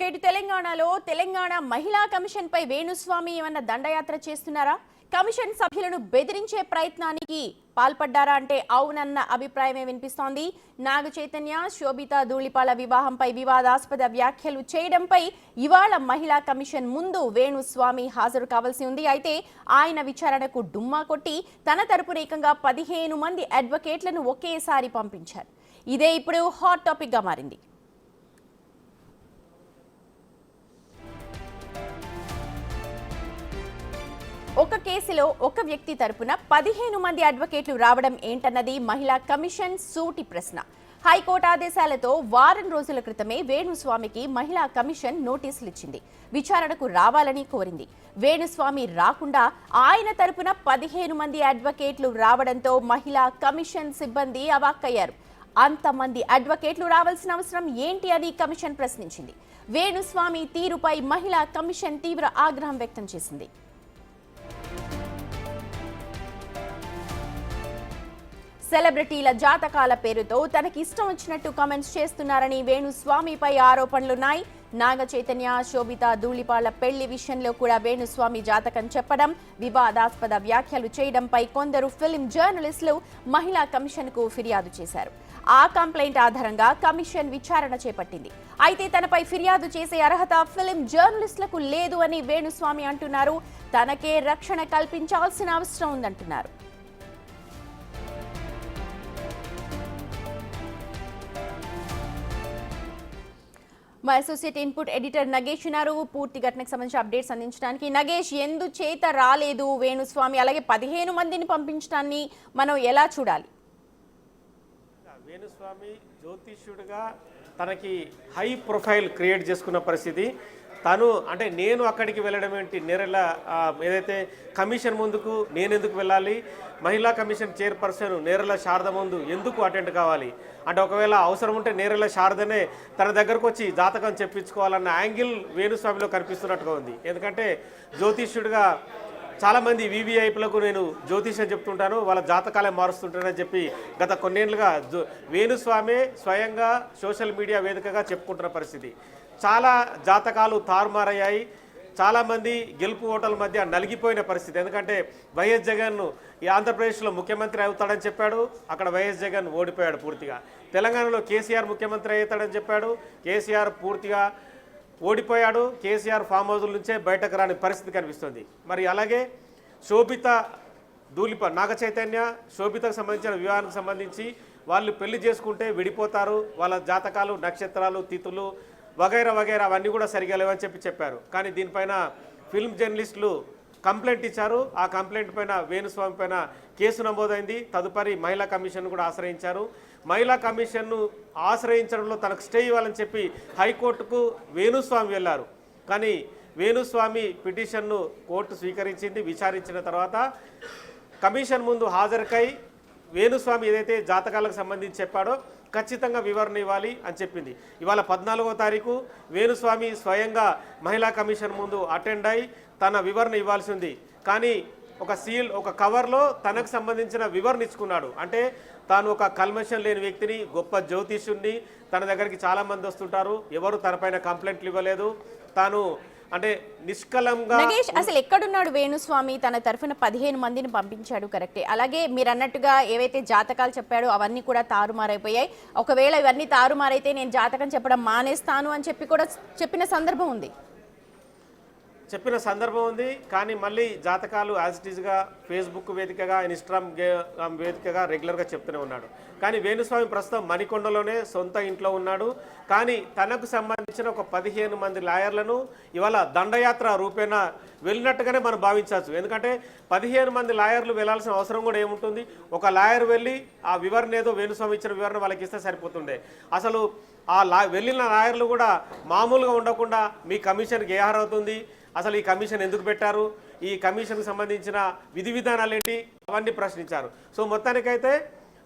ఇటు తెలంగాణలో తెలంగాణ మహిళా కమిషన్ పై వేణుస్వామి ఏమన్నా దండయాత్ర చేస్తున్నారా? కమిషన్ సభ్యులను బెదిరించే ప్రయత్నానికి పాల్పడ్డారా అంటే అవునన్న అభిప్రాయమే వినిపిస్తోంది. నాగ చైతన్య, శోభిత ధూళిపాల వివాహంపై వివాదాస్పద వ్యాఖ్యలు చేయడంపై ఇవాళ మహిళా కమిషన్ ముందు వేణుస్వామి హాజరు కావాల్సి ఉంది. అయితే ఆయన విచారణకు డుమ్మా కొట్టి తన తరపున ఏకంగా 15 మంది అడ్వకేట్లను ఒకేసారి పంపించారు. ఇదే ఇప్పుడు హాట్ టాపిక్ గా మారింది. ఒక కేసులో ఒక వ్యక్తి తరపున 15 మంది అడ్వకేట్లు రావడం ఏంటన్నది మహిళా కమిషన్ సూటి ప్రశ్న. హైకోర్టు ఆదేశాలతో వారం రోజుల క్రితమే వేణుస్వామికి మహిళా కమిషన్ నోటీసులు ఇచ్చింది. విచారణకు రావాలని కోరింది. వేణుస్వామి రాకుండా ఆయన తరపున 15 మంది అడ్వకేట్లు రావడంతో మహిళా కమిషన్ సిబ్బంది అవాక్కయ్యారు. అంతమంది అడ్వకేట్లు రావాల్సిన అవసరం ఏంటి అని కమిషన్ ప్రశ్నించింది. వేణుస్వామి తీరుపై మహిళా కమిషన్ తీవ్ర ఆగ్రహం వ్యక్తం చేసింది. సెలబ్రిటీల జాతకాల పేరుతో తనకి ఇష్టం వచ్చినట్టు కామెంట్స్ చేస్తున్నారని వేణుస్వామిపై ఆరోపణలున్నాయి. నాగ చైతన్య, శోభిత ధూళిపాల పెళ్లి విషయంలో కూడా వేణుస్వామి జాతకం చెప్పడం, వివాదాస్పద వ్యాఖ్యలు చేయడంపై కొందరు ఫిల్మ్ జర్నలిస్టులు మహిళా కమిషన్ కు ఫిర్యాదు చేశారు. ఆ కంప్లైంట్ ఆధారంగా కమిషన్ విచారణ చేపట్టింది. అయితే తనపై ఫిర్యాదు చేసే అర్హత ఫిల్మ్ జర్నలిస్టులకు లేదు అని వేణుస్వామి అంటున్నారు. తనకే రక్షణ కల్పించాల్సిన అవసరం ఉందంటున్నారు. మా అసోసియేట్ ఇన్పుట్ ఎడిటర్ నగేష్ ఉన్నారు పూర్తి ఘటనకు సంబంధించిన అప్డేట్స్ అందించడానికి. నగేష్, ఎందుచేత రాలేదు వేణుస్వామి, అలాగే 15 మందిని పంపించడాన్ని మనం ఎలా చూడాలి? వేణుస్వామి జ్యోతిష్యుడిగా తనకి హై ప్రొఫైల్ క్రియేట్ చేసుకున్న పరిస్థితి. తను అంటే నేను అక్కడికి వెళ్ళడం ఏంటి, నేరెళ్ళ ఏదైతే కమిషన్ ముందుకు నేను ఎందుకు వెళ్ళాలి, మహిళా కమిషన్ చైర్పర్సన్ నేరెళ్ళ శారద ముందు ఎందుకు అటెండ్ కావాలి అంటే, ఒకవేళ అవసరం ఉంటే నేరెళ్ళ శారదనే తన దగ్గరకు వచ్చి జాతకం చెప్పించుకోవాలన్న యాంగిల్ వేణుస్వామిలో కనిపిస్తున్నట్టుగా ఉంది. ఎందుకంటే జ్యోతిష్యుడిగా చాలామంది వీవీఐపీలకు నేను జ్యోతిష్యం చెప్తుంటాను, వాళ్ళ జాతకాలే మారుస్తుంటానని చెప్పి గత కొన్నేళ్లుగా వేణుస్వామి స్వయంగా సోషల్ మీడియా వేదికగా చెప్పుకుంటున్న పరిస్థితి. చాలా జాతకాలు తారుమారయ్యాయి. చాలామంది గెలుపు ఓటర్ల మధ్య నలిగిపోయిన పరిస్థితి. ఎందుకంటే వైఎస్ జగన్ ఈ ఆంధ్రప్రదేశ్లో ముఖ్యమంత్రి అవుతాడని చెప్పాడు, అక్కడ వైఎస్ జగన్ ఓడిపోయాడు పూర్తిగా. తెలంగాణలో కేసీఆర్ ముఖ్యమంత్రి అవుతాడని చెప్పాడు, కేసీఆర్ పూర్తిగా ఓడిపోయాడు. కేసీఆర్ ఫామ్ హౌస్ల నుంచే బయటకు రాని పరిస్థితి కనిపిస్తుంది. మరి అలాగే శోభిత నాగ చైతన్య శోభితకు సంబంధించిన వివాహానికి సంబంధించి వాళ్ళు పెళ్లి చేసుకుంటే విడిపోతారు, వాళ్ళ జాతకాలు, నక్షత్రాలు, తిథులు వగైరా వగైరా అవన్నీ కూడా సరిగా లేవని చెప్పారు. కానీ దీనిపైన ఫిల్మ్ జర్నలిస్టులు కంప్లైంట్ ఇచ్చారు. ఆ కంప్లైంట్ పైన వేణుస్వామి పైన కేసు నమోదైంది. తదుపరి మహిళా కమిషన్ కూడా ఆశ్రయించారు. మహిళా కమిషన్ను ఆశ్రయించడంలో తనకు స్టే ఇవ్వాలని చెప్పి హైకోర్టుకు వేణుస్వామి వెళ్ళారు. కానీ వేణుస్వామి పిటిషన్ను కోర్టు స్వీకరించింది. విచారించిన తర్వాత కమిషన్ ముందు హాజరుకై వేణుస్వామి ఏదైతే జాతకాలకు సంబంధించి చెప్పాడో ఖచ్చితంగా వివరణ ఇవ్వాలి అని చెప్పింది. ఇవాళ 14వ తారీఖు వేణుస్వామి స్వయంగా మహిళా కమిషన్ ముందు అటెండ్ అయి తన వివరణ ఇవ్వాల్సి ఉంది. కానీ ఒక కవర్లో తనకు సంబంధించిన వివరణ ఇచ్చుకున్నాడు. అంటే తాను ఒక కల్మషం లేని వ్యక్తిని, గొప్ప జ్యోతిష్యుడిని, తన దగ్గరికి చాలామంది వస్తుంటారు, ఎవరు తనపైన కంప్లైంట్లు ఇవ్వలేదు, తాను అంటే నిష్కలంగా. నగేష్, అసలు ఎక్కడున్నాడు వేణుస్వామి? తన తరఫున 15 మందిని పంపించాడు, కరెక్టే. అలాగే మీరు అన్నట్టుగా ఏవైతే జాతకాలు చెప్పాడో అవన్నీ కూడా తారుమారైపోయాయి. ఒకవేళ ఇవన్నీ తారుమారైతే నేను జాతకం చెప్పడం మానేస్తాను అని చెప్పి కూడా చెప్పిన సందర్భం ఉంది. కానీ మళ్ళీ జాతకాలు యాజ్ ఇట్ ఈజ్గా ఫేస్బుక్ వేదికగా, ఇన్స్టాగ్రామ్ వేదికగా రెగ్యులర్గా చెప్తూనే ఉన్నాడు. కానీ వేణుస్వామి ప్రస్తుతం మణికొండలోనే సొంత ఇంట్లో ఉన్నాడు. కానీ తనకు సంబంధించిన ఒక 15 మంది లాయర్లను ఇవాళ దండయాత్ర రూపేణా వెళ్ళినట్టుగానే మనం భావించవచ్చు. ఎందుకంటే 15 మంది లాయర్లు వెళ్లాల్సిన అవసరం కూడా ఏముంటుంది? ఒక లాయర్ వెళ్ళి ఆ వివరణ ఏదో వేణుస్వామి ఇచ్చిన వివరణ వాళ్ళకి ఇస్తే సరిపోతుండే. అసలు వెళ్ళిన లాయర్లు కూడా మామూలుగా ఉండకుండా మీ కమిషన్కి ఏ అర్హత, అసలు ఈ కమిషన్ ఎందుకు పెట్టారు, ఈ కమిషన్కి సంబంధించిన విధి విధానాలు ఏంటి, అవన్నీ ప్రశ్నించారు. సో మొత్తానికైతే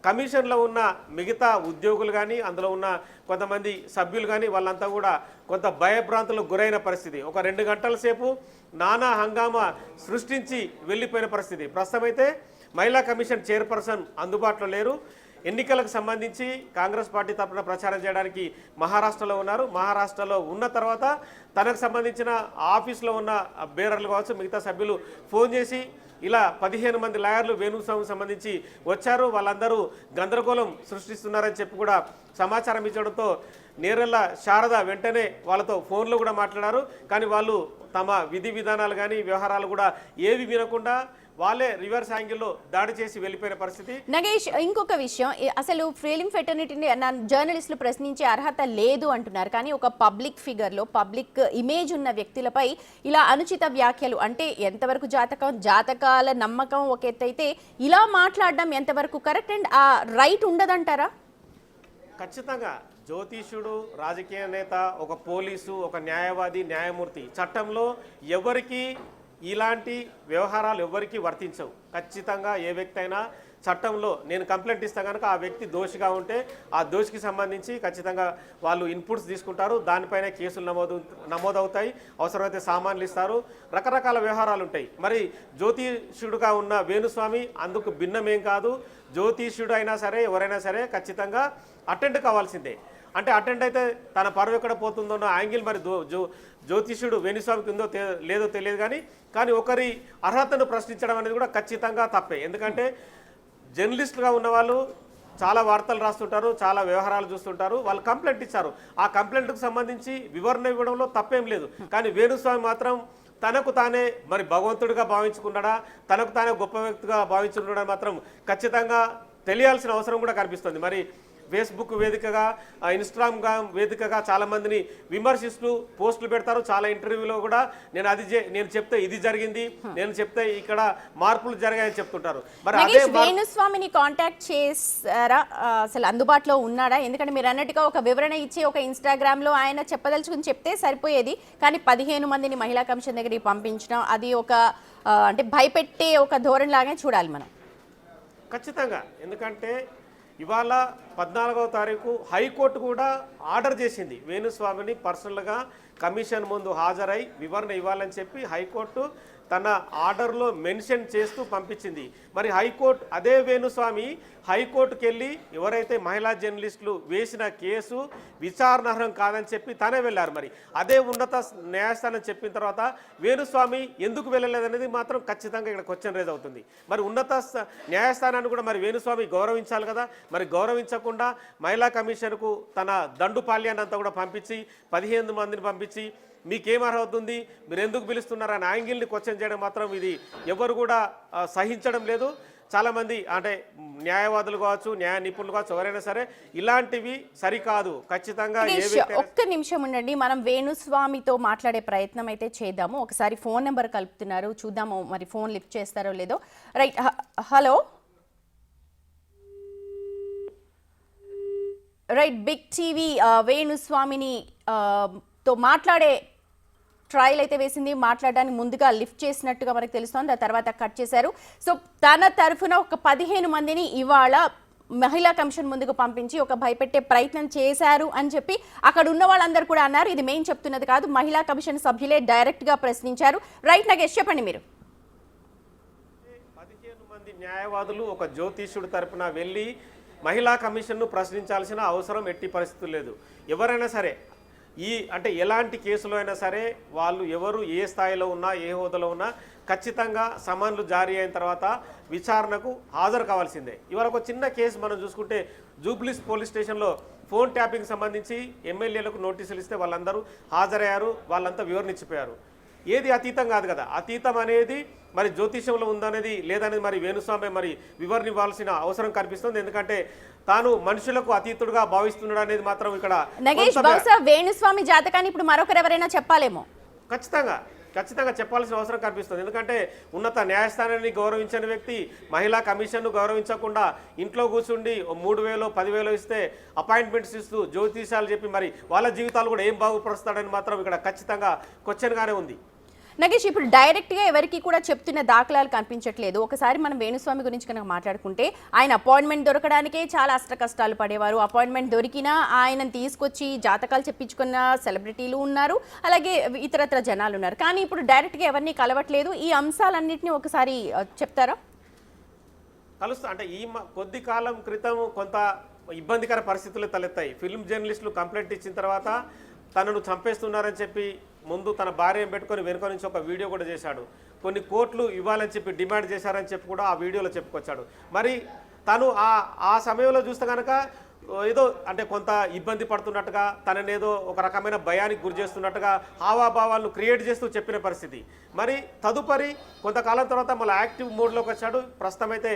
కమిషన్లో ఉన్న మిగతా ఉద్యోగులు కానీ, అందులో ఉన్న కొంతమంది సభ్యులు కానీ వాళ్ళంతా కూడా కొంత భయభ్రాంతులకు గురైన పరిస్థితి. ఒక 2 గంటల సేపు నానా హంగామా సృష్టించి వెళ్ళిపోయిన పరిస్థితి. ప్రస్తుతం అయితే మహిళా కమిషన్ చైర్పర్సన్ అందుబాటులో లేరు. ఎన్నికలకు సంబంధించి కాంగ్రెస్ పార్టీ తరఫున ప్రచారం చేయడానికి మహారాష్ట్రలో ఉన్నారు. మహారాష్ట్రలో ఉన్న తర్వాత తనకు సంబంధించిన ఆఫీస్లో ఉన్న బేరర్లు కావచ్చు మిగతా సభ్యులు ఫోన్ చేసి ఇలా 15 మంది లాయర్లు వేణుస్వామికి సంబంధించి వచ్చారు, వాళ్ళందరూ గందరగోళం సృష్టిస్తున్నారని చెప్పి కూడా సమాచారం ఇచ్చడంతో నేరెళ్ళ శారద వెంటనే వాళ్ళతో ఫోన్లో కూడా మాట్లాడారు. కానీ వాళ్ళు తమ విధి విధానాలు కానీ వ్యవహారాలు కూడా ఏవి వినకుండా వాళ్ళే రివర్స్ యాంగిల్లో దాడి చేసి వెళ్ళిపోయిన పరిస్థితి. నగేష్, ఇంకొక విషయం, అసలు ఫిలిం ఫెటర్నిటీని జర్నలిస్టులు ప్రశ్నించే అర్హత లేదు అంటున్నారు. కానీ ఒక పబ్లిక్ ఫిగర్లో పబ్లిక్ ఇమేజ్ ఉన్న వ్యక్తులపై ఇలా అనుచిత వ్యాఖ్యలు అంటే ఎంతవరకు జాతకాల నమ్మకం ఒక ఎత్తైతే ఇలా మాట్లాడడం ఎంతవరకు కరెక్ట్ అండ్ ఆ రైట్ ఉండదంటారా? ఖచ్చితంగా జ్యోతిష్యుడు, రాజకీయ నేత, ఒక పోలీసు, ఒక న్యాయవాది, న్యాయమూర్తి చట్టంలో ఎవరికి ఇలాంటి వ్యవహారాలు ఎవరికి వర్తించవు. ఖచ్చితంగా ఏ వ్యక్తి అయినా చట్టంలో నేను కంప్లైంట్ ఇస్తా కనుక ఆ వ్యక్తి దోషిగా ఉంటే ఆ దోషికి సంబంధించి ఖచ్చితంగా వాళ్ళు ఇన్పుట్స్ తీసుకుంటారు, దానిపైన కేసులు నమోదవుతాయి, అవసరమైతే సామాన్లు ఇస్తారు, రకరకాల వ్యవహారాలు ఉంటాయి. మరి జ్యోతిష్యుడుగా ఉన్న వేణుస్వామి అందుకు భిన్నమేం కాదు. జ్యోతిష్యుడు అయినా సరే ఎవరైనా సరే ఖచ్చితంగా అటెండ్ కావాల్సిందే. అంటే అటెండ్ అయితే తన పరువు ఎక్కడ పోతుందో యాంగిల్ మరి జ్యోతిష్యుడు వేణుస్వామికి ఉందో లేదో తెలియదు. కానీ ఒకరి అర్హతను ప్రశ్నించడం అనేది కూడా ఖచ్చితంగా తప్పే. ఎందుకంటే జర్నలిస్టులుగా ఉన్నవాళ్ళు చాలా వార్తలు రాస్తుంటారు, చాలా వ్యవహారాలు చూస్తుంటారు, వాళ్ళు కంప్లైంట్ ఇచ్చారు. ఆ కంప్లైంట్కు సంబంధించి వివరణ ఇవ్వడంలో తప్పేం లేదు. కానీ వేణుస్వామి మాత్రం తనకు తానే మరి భగవంతుడిగా భావించుకున్నాడా, తనకు తానే గొప్ప వ్యక్తిగా భావించుకున్నాడా మాత్రం ఖచ్చితంగా తెలియాల్సిన అవసరం కూడా కనిపిస్తుంది. మరి ఫేస్బుక్ వేదికగా, ఇన్స్టాగ్రామ్ వేదికగా చాలామందిని విమర్శిస్తూ పోస్టులు పెడతారు. చాలా ఇంటర్వ్యూలో కూడా నేను చెప్తే ఇది జరిగింది, నేను చెప్తే ఇక్కడ మార్పులు జరిగాయని చెప్తుంటారు. మరి అదే వేణుస్వామిని కాంటాక్ట్ చేశారా, అసలు అందుబాటులో ఉన్నాడా? ఎందుకంటే మీరు అన్నట్టుగా ఒక వివరణ ఇచ్చి ఒక ఇన్స్టాగ్రామ్లో ఆయన చెప్పదలుచుకుని చెప్తే సరిపోయేది. కానీ 15 మందిని మహిళా కమిషన్ దగ్గరికి పంపించడం అది ఒక అంటే భయపెట్టే ఒక ధోరణి లాగానే చూడాలి మనం. ఖచ్చితంగా. ఎందుకంటే ఇవాళ 14వ తారీఖు హైకోర్టు కూడా ఆర్డర్ చేసింది వేణుస్వామిని పర్సనల్గా కమిషన్ ముందు హాజరై వివరణ ఇవ్వాలని చెప్పి హైకోర్టు తన ఆర్డర్లో మెన్షన్ చేస్తూ పంపించింది. మరి హైకోర్టు అదే వేణుస్వామి హైకోర్టుకి వెళ్ళి ఎవరైతే మహిళా జర్నలిస్టులు వేసిన కేసు విచారణార్హం కాదని చెప్పి తనే వెళ్ళారు. మరి అదే ఉన్నత న్యాయస్థానం చెప్పిన తర్వాత వేణుస్వామి ఎందుకు వెళ్ళలేదనేది మాత్రం ఖచ్చితంగా ఇక్కడ క్వశ్చన్ రేజ్ అవుతుంది. మరి ఉన్నత న్యాయస్థానాన్ని కూడా మరి వేణుస్వామి గౌరవించాలి కదా. మరి గౌరవించకుండా మహిళా కమిషన్కు తన దండుపాల్యాన్ని అంతా కూడా పంపించి 15 మందిని పంపించి మీకేం అర్హత ఉంది, మీరు ఎందుకు పిలుస్తున్నారని యాంగిల్ని క్వశ్చన్ చేయడం మాత్రం ఇది ఎవరు కూడా సహించడం లేదు. చాలామంది అంటే న్యాయవాదులు కావచ్చు, న్యాయ నిపుణులు కావచ్చు, ఎవరైనా సరే ఇలాంటివి సరికాదు. ఖచ్చితంగా ఒక్క నిమిషం ఉండండి, మనం వేణుస్వామితో మాట్లాడే ప్రయత్నం అయితే చేద్దాము. ఒకసారి ఫోన్ నెంబర్ కలుపుతున్నారు, చూద్దాము మరి ఫోన్ లిఫ్ట్ చేస్తారో లేదో. Right, hello. Right, big TV వేణుస్వామిని తో మాట్లాడే ట్రయల్ అయితే వేసింది. మాట్లాడడానికి ముందుగా లిఫ్ట్ చేసినట్టుగా మనకు తెలుస్తోంది, ఆ తర్వాత కట్ చేశారు. సో తన తరఫున ఒక 15 మందిని ఇవాళ మహిళా కమిషన్ ముందుకు పంపించి ఒక భయపెట్టే ప్రయత్నం చేశారు అని చెప్పి అక్కడ ఉన్న వాళ్ళందరూ కూడా అన్నారు. ఇది మేము చెప్తున్నది కాదు, మహిళా కమిషన్ సభ్యులే డైరెక్ట్గా ప్రశ్నించారు. రైట్ నగేష్, చెప్పండి మీరు. 15 మంది న్యాయవాదులు ఒక జ్యోతిష్యుడి తరఫున వెళ్ళి మహిళా కమిషన్ను ప్రశ్నించాల్సిన అవసరం ఎట్టి పరిస్థితులు లేదు. ఎవరైనా సరే అంటే ఎలాంటి కేసులో అయినా సరే వాళ్ళు ఎవరు ఏ స్థాయిలో ఉన్నా ఏ హోదాలో ఉన్నా ఖచ్చితంగా సమన్లు జారీ అయిన తర్వాత విచారణకు హాజరు కావాల్సిందే. ఇవాళ ఒక చిన్న కేసు మనం చూసుకుంటే జూబ్లీస్ పోలీస్ స్టేషన్లో ఫోన్ ట్యాపింగ్ సంబంధించి ఎమ్మెల్యేలకు నోటీసులు ఇస్తే వాళ్ళందరూ హాజరయ్యారు, వాళ్ళంతా వివరణించిపోయారు. ఏది అతీతం కాదు కదా. అతీతం అనేది మరి జ్యోతిష్యంలో ఉందనేది లేదనేది మరి వేణుస్వామి మరి వివరణ ఇవ్వాల్సిన అవసరం కనిపిస్తుంది. ఎందుకంటే తాను మనుషులకు అతీతుడుగా భావిస్తున్నాడు అనేది మాత్రం ఇక్కడ వేణుస్వామి జాతకాన్ని ఇప్పుడు మరొకరు ఎవరైనా చెప్పాలేమో. ఖచ్చితంగా చెప్పాల్సిన అవసరం కనిపిస్తుంది. ఎందుకంటే ఉన్నత న్యాయస్థానాన్ని గౌరవించని వ్యక్తి మహిళా కమిషన్ను గౌరవించకుండా ఇంట్లో కూర్చుండి 3,000 10,000 ఇస్తే అపాయింట్మెంట్స్ ఇస్తూ జ్యోతిషాలు చెప్పి మరి వాళ్ళ జీవితాలు కూడా ఏం బాగుపరుస్తాడని మాత్రం ఇక్కడ ఖచ్చితంగా క్వశ్చన్గానే ఉంది. నగేష్, ఇప్పుడు డైరెక్ట్గా ఎవరికి కూడా చెప్తున్న దాఖలాలు కనిపించట్లేదు. ఒకసారి మనం వేణుస్వామి గురించి కనుక మాట్లాడుకుంటే ఆయన అపాయింట్మెంట్ దొరకడానికే చాలా అష్టకష్టాలు పడేవారు. అపాయింట్మెంట్ దొరికినా ఆయనను తీసుకొచ్చి జాతకాలు చెప్పించుకున్న సెలబ్రిటీలు ఉన్నారు, అలాగే ఇతరత్ర జనాలు ఉన్నారు. కానీ ఇప్పుడు డైరెక్ట్గా ఎవరిని కలవట్లేదు. ఈ అంశాలన్నింటినీ ఒకసారి చెప్తారా? కలుస్తా అంటే కొద్ది కాలం క్రితం కొంత ఇబ్బందికర పరిస్థితులు తలెత్తాయి. ఫిల్మ్ జర్నలిస్టులు కంప్లైంట్ ఇచ్చిన తర్వాత తనను చంపేస్తున్నారని చెప్పి ముందు తన భార్యను పెట్టుకొని వెనుక నుంచి ఒక వీడియో కూడా చేశాడు. కొన్ని కోట్లు ఇవ్వాలని చెప్పి డిమాండ్ చేశారని చెప్పి కూడా ఆ వీడియోలో చెప్పుకొచ్చాడు. మరి తను ఆ సమయంలో చూస్తే కనుక ఏదో అంటే కొంత ఇబ్బంది పడుతున్నట్టుగా, తనని ఏదో ఒక రకమైన భయానికి గురి చేస్తున్నట్టుగా హావాభావాలను క్రియేట్ చేస్తూ చెప్పిన పరిస్థితి. మరి తదుపరి కొంతకాలం తర్వాత మళ్ళీ యాక్టివ్ మోడ్లోకి వచ్చాడు. ప్రస్తుతం అయితే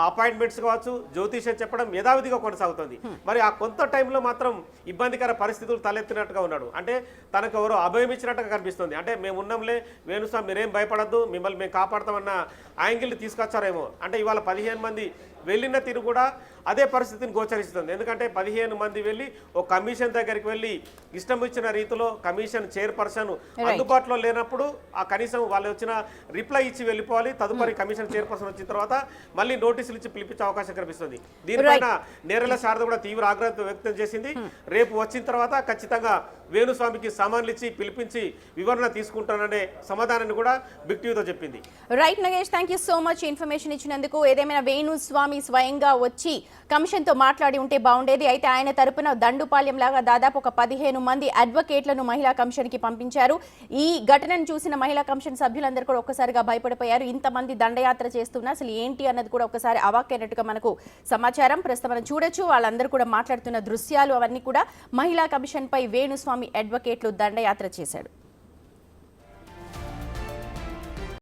అపాయింట్మెంట్స్ కావచ్చు, జ్యోతిష్యం చెప్పడం యథావిధిగా కొనసాగుతుంది. మరి ఆ కొంత టైంలో మాత్రం ఇబ్బందికర పరిస్థితులు తలెత్తినట్టుగా ఉన్నాడు. అంటే తనకు ఎవరో అభయం ఇచ్చినట్టుగా కనిపిస్తుంది. అంటే మేము ఉన్నాంలే వేణుస్వామి, మీరేం భయపడద్దు, మిమ్మల్ని మేము కాపాడతామన్న యాంగిల్ని తీసుకొచ్చారేమో. అంటే ఇవాళ 15 మంది వెళ్ళిన తీరు కూడా అదే పరిస్థితిని గోచరిస్తుంది. ఎందుకంటే 15 మంది వెళ్ళి ఒక కమిషన్ దగ్గరికి వెళ్ళి ఇష్టం ఇచ్చిన రీతిలో కమిషన్ చైర్పర్సన్ అందుబాటులో లేనప్పుడు ఆ కనీసం వాళ్ళు వచ్చిన రిప్లై ఇచ్చి వెళ్ళిపోవాలి. తదుపరి కమిషన్ చైర్పర్సన్ వచ్చిన తర్వాత మళ్ళీ నోటీసులు ఇచ్చి పిలిపించే అవకాశం కనిపిస్తుంది. దీనిపైన నేరెల శారద కూడా తీవ్ర ఆగ్రహం వ్యక్తం చేసింది. రేపు వచ్చిన తర్వాత ఖచ్చితంగా వేణుస్వామికి సామాన్లు ఇచ్చి పిలిపించి వివరణ తీసుకుంటాననే సమాధానాన్ని కూడా బిగ్ టీవీతో చెప్పింది. Right Nagesh, thank you so much information ఇచ్చినందుకు. ఏదేమైనా వేణుస్వామి స్వయంగా వచ్చి కమిషన్తో మాట్లాడి ఉంటే బాగుండేది. అయితే ఆయన తరపున దండుపాలెం లాగా దాదాపు ఒక 15 మంది అడ్వకేట్లను మహిళా కమిషన్కి పంపించారు. ఈ ఘటనను చూసిన మహిళా కమిషన్ సభ్యులందరూ కూడా ఒక్కసారిగా భయపడిపోయారు. ఇంతమంది దండయాత్ర చేస్తున్నా అసలు ఏంటి అన్నది కూడా ఒకసారి అవాక్కైనట్టుగా మనకు సమాచారం. ప్రస్తుతం మనం చూడొచ్చు, వాళ్ళందరూ కూడా మాట్లాడుతున్న దృశ్యాలు అవన్నీ కూడా మహిళా కమిషన్పై వేణుస్వామి అడ్వకేట్లు దండయాత్ర చేశాడు.